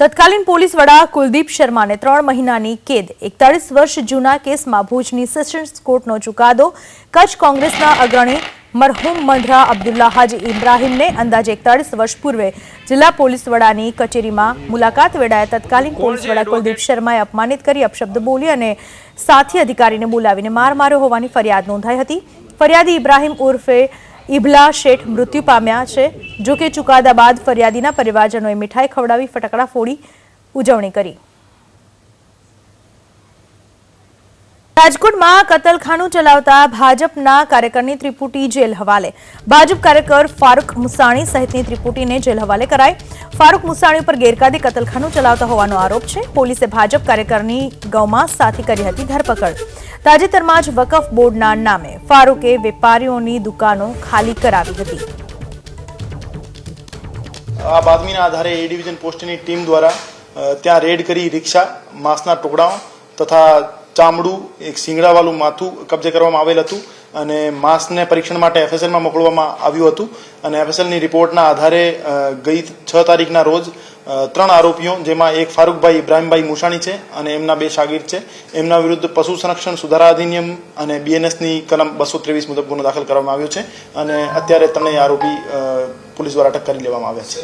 તત્કાલીન પોલીસ વડા કુલદીપ શર્માને 3 મહિનાની કેદ 41 વર્ષ જૂના કેસમાં ભુજની સેશન્સ કોર્ટનો ચુકાદો કચ્છ કોંગ્રેસના અગ્રણી મરહૂમ મંધરા અબ્દુલ્લા હાજી ઇબ્રાહીમને અંદાજે 41 વર્ષ પૂર્વે જિલ્લા પોલીસ વડાની કચેરીમાં મુલાકાત વેળાએ તત્કાલીન પોલીસ વડા કુલદીપ શર્માએ અપમાનિત કરી અપશબ્દ બોલી અને સાથી અધિકારીને બોલાવીને માર માર્યો હોવાની ફરિયાદ નોંધાઈ હતી। ફરિયાદી ઇબ્રાહીમ ઉર્ફે ઇબલા શેઠ મૃત્યુ પામ્યા છે। જો કે ચુકાદા બાદ ફરિયાદીના પરિવારજનોએ મીઠાઈ ખવડાવી ફટાકડા ફોડી ઉજવણી કરી। રાજકોટમાં કતલખાનું ચલાવતા ભાજપના કાર્યકરની ત્રિપુટી જેલ હવાલે। ભાજપ કાર્યકર ફારૂક મુસાણી સહિતની ત્રિપુટીને જેલ હવાલે કરાઈ। ફારૂક મુસાણી પર ગેરકાયદે કતલખાનું ચલાવતા હોવાનો આરોપ છે। પોલીસે ભાજપ કાર્યકરની ગૌમાંસ સાથે કરી હતી ધરપકડ। તાજેતરમાં જ વકફ બોર્ડના નામે ફારૂકે વેપારીઓની દુકાનો ખાલી કરાવી હતી। આ બાતમીના આધારે એ ડિવિઝન પોસ્ટની ટીમ દ્વારા ત્યાં રેડ કરી રિક્ષા, માંસના ટુકડાઓ તથા ચામડું, એક સિંગડાવાળું માથું કબજે કરવામાં આવેલ હતું અને માંસને પરીક્ષણ માટે એફએસએલમાં મોકલવામાં આવ્યું હતું અને એફએસએલની રિપોર્ટના આધારે ગઈ 6 તારીખના રોજ 3 આરોપીઓ, જેમાં એક ફારૂકભાઈ ઇબ્રાહીમભાઈ મુસાણી છે અને એમના 2 શાગીર છે, એમના વિરુદ્ધ પશુ સંરક્ષણ સુધારા અધિનિયમ અને બીએનએસની કલમ 223 મુજબ ગુનો દાખલ કરવામાં આવ્યો છે અને અત્યારે 3 આરોપી પોલીસ દ્વારા અટક કરી લેવામાં આવ્યા છે।